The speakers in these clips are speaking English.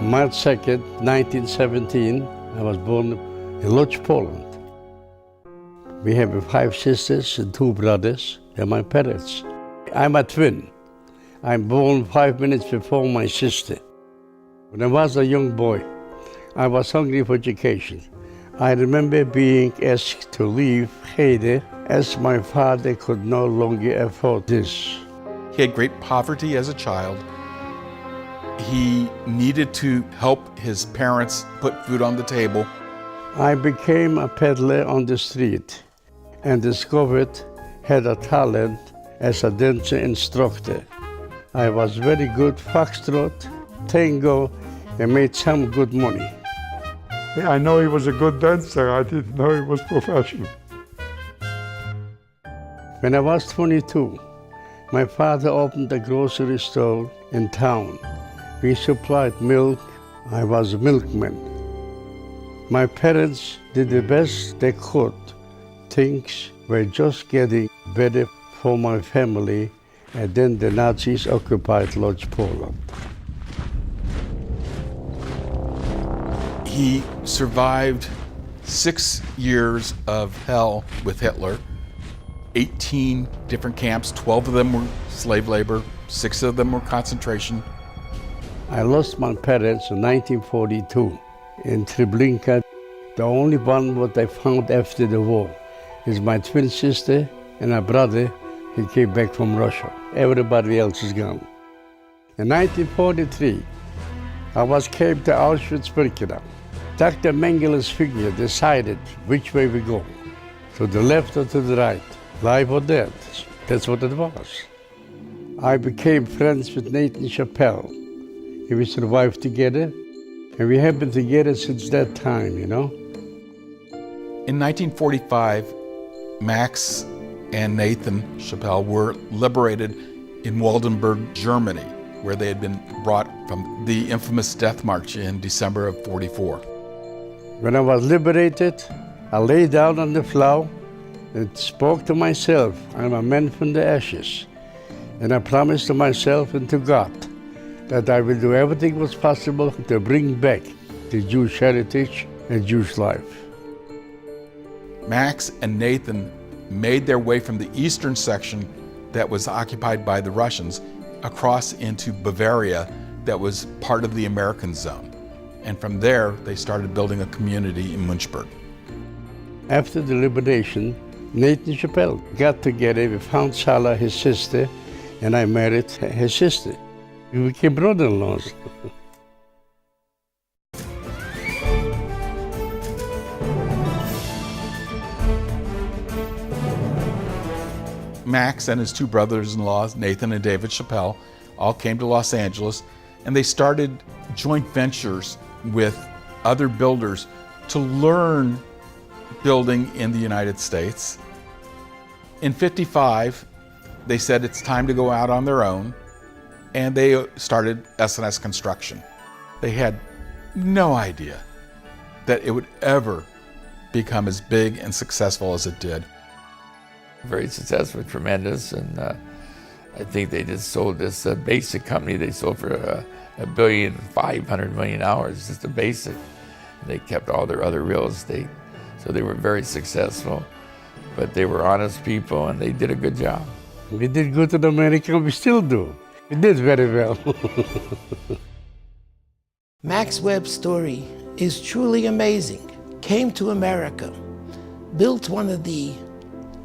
March 2nd, 1917, I was born in Lodz, Poland. We have 5 sisters and 2 brothers. They're my parents. I'm a twin. I'm born 5 minutes before my sister. When I was a young boy, I was hungry for education. I remember being asked to leave Haiti as my father could no longer afford this. He had great poverty as a child. He needed to help his parents put food on the table. I became a peddler on the street and discovered had a talent as a dancer instructor. I was very good foxtrot, tango, and made some good money. I know he was a good dancer. I didn't know he was professional. When I was 22, my father opened a grocery store in town. We supplied milk. I was a milkman. My parents did the best they could. Things were just getting better for my family, and then the Nazis occupied Lodz Poland. He survived 6 years of hell with Hitler, 18 different camps, 12 of them were slave labor, 6 of them were concentration. I lost my parents in 1942 in Treblinka. The only one what I found after the war is my twin sister and a brother. He came back from Russia. Everybody else is gone. In 1943, I was came to Auschwitz-Birkenau. Dr. Mengele's figure decided which way we go, to the left or to the right, life or death. That's what it was. I became friends with Nathan Shapell. We survived together, and we have been together since that time, you know. In 1945, Max and Nathan Shapell were liberated in Waldenburg, Germany, where they had been brought from the infamous death march in December of '44. When I was liberated, I lay down on the floor and spoke to myself, I'm a man from the ashes. And I promised to myself and to God that I will do everything was possible to bring back the Jewish heritage and Jewish life. Max and Nathan made their way from the eastern section that was occupied by the Russians across into Bavaria that was part of the American zone. And from there, they started building a community in Münchberg. After the liberation, Nathan Shapell got together. We found Sala, his sister, and I married his sister. We became brother-in-laws. Max and his 2 brothers-in-law, Nathan and David Shapell, all came to Los Angeles, and they started joint ventures with other builders to learn building in the United States. In '55, they said it's time to go out on their own, and they started S&S Construction. They had no idea that it would ever become as big and successful as it did. Very successful, tremendous, and I think they just sold this basic company. They sold for $1.5 billion, just a basic. They kept all their other real estate, so they were very successful. But they were honest people, and they did a good job. We did good in America, we still do. We did very well. Max Webb's story is truly amazing. Came to America, built one of the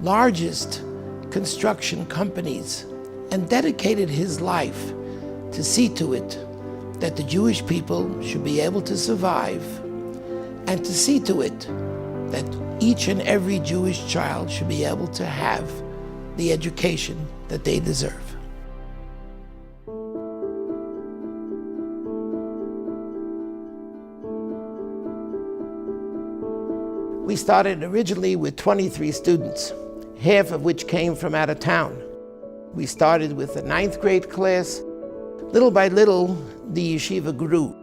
largest construction companies, and dedicated his life to see to it that the Jewish people should be able to survive, and to see to it that each and every Jewish child should be able to have the education that they deserve. We started originally with 23 students, half of which came from out of town. We started with the 9th grade class. Little by little, the yeshiva grew.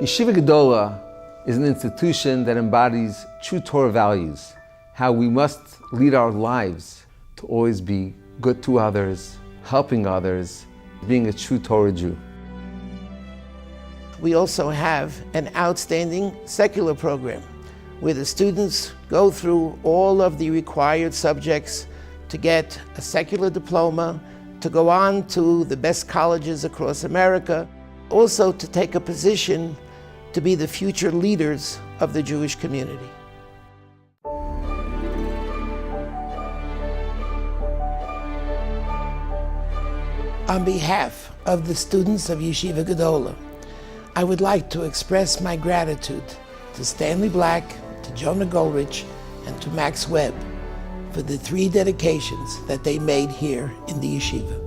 Yeshiva Gedola is an institution that embodies true Torah values, how we must lead our lives to always be good to others, helping others, being a true Torah Jew. We also have an outstanding secular program where the students go through all of the required subjects to get a secular diploma, to go on to the best colleges across America, also to take a position to be the future leaders of the Jewish community. On behalf of the students of Yeshiva Gedola, I would like to express my gratitude to Stanley Black, to Jonah Goldrich, and to Max Webb for the 3 dedications that they made here in the yeshiva.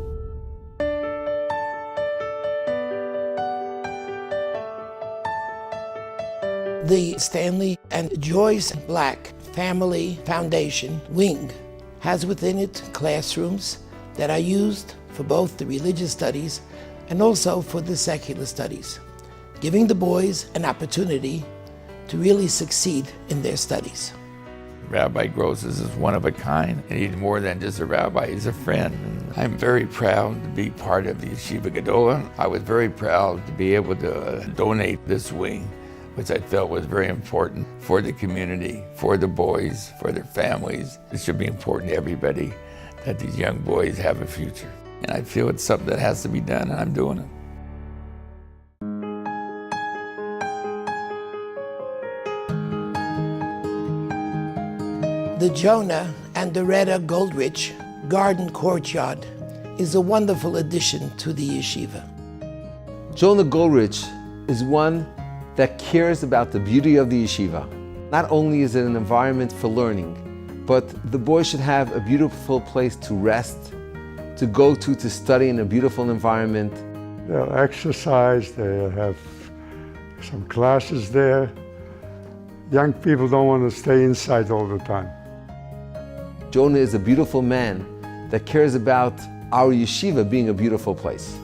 The Stanley and Joyce Black Family Foundation Wing has within it classrooms that are used for both the religious studies and also for the secular studies, giving the boys an opportunity to really succeed in their studies. Rabbi Grosses is one of a kind, and he's more than just a rabbi, he's a friend. And I'm very proud to be part of the Yeshiva Gedola. I was very proud to be able to donate this wing, which I felt was very important for the community, for the boys, for their families. It should be important to everybody that these young boys have a future. And I feel it's something that has to be done, and I'm doing it. The Jonah and Doretta Goldrich Garden Courtyard is a wonderful addition to the yeshiva. Jonah Goldrich is one that cares about the beauty of the yeshiva. Not only is it an environment for learning, but the boys should have a beautiful place to rest, to go to study in a beautiful environment. They'll exercise, they have some classes there. Young people don't want to stay inside all the time. Jonah is a beautiful man that cares about our yeshiva being a beautiful place.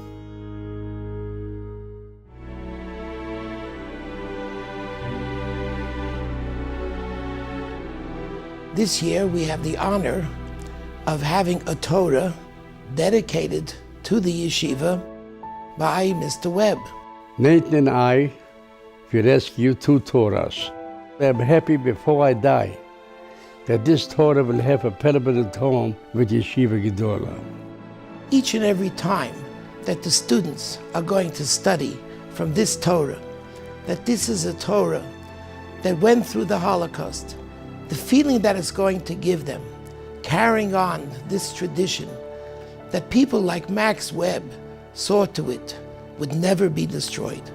This year we have the honor of having a Torah dedicated to the yeshiva by Mr. Webb. Nathan and I, we rescue 2 Torahs. I'm happy before I die that this Torah will have a permanent home with Yeshiva Gedola. Each and every time that the students are going to study from this Torah, that this is a Torah that went through the Holocaust, the feeling that it's going to give them, carrying on this tradition, that people like Max Webb saw to it, would never be destroyed.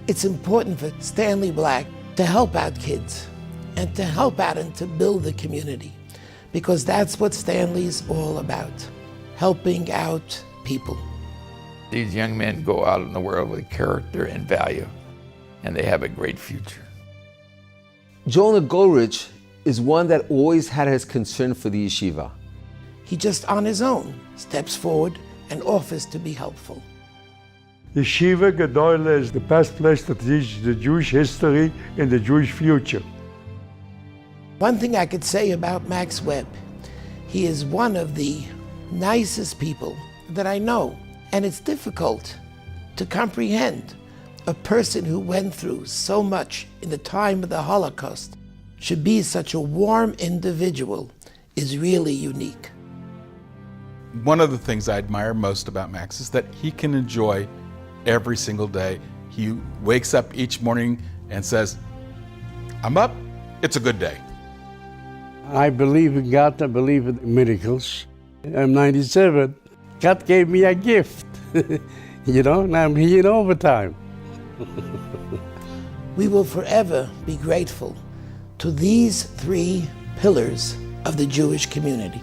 It's important for Stanley Black to help out kids and to help out and to build the community, because that's what Stanley's all about, helping out people. These young men go out in the world with character and value, and they have a great future. Jonah Goldrich is one that always had his concern for the yeshiva. He just on his own steps forward and offers to be helpful. Yeshiva Gedola is the best place to teach the Jewish history and the Jewish future. One thing I could say about Max Webb, he is one of the nicest people that I know. And it's difficult to comprehend a person who went through so much in the time of the Holocaust should be such a warm individual is really unique. One of the things I admire most about Max is that he can enjoy every single day. He wakes up each morning and says, I'm up, it's a good day. I believe in God, I believe in miracles. I'm 97. God gave me a gift, you know, and I'm here in overtime. We will forever be grateful to these 3 pillars of the Jewish community.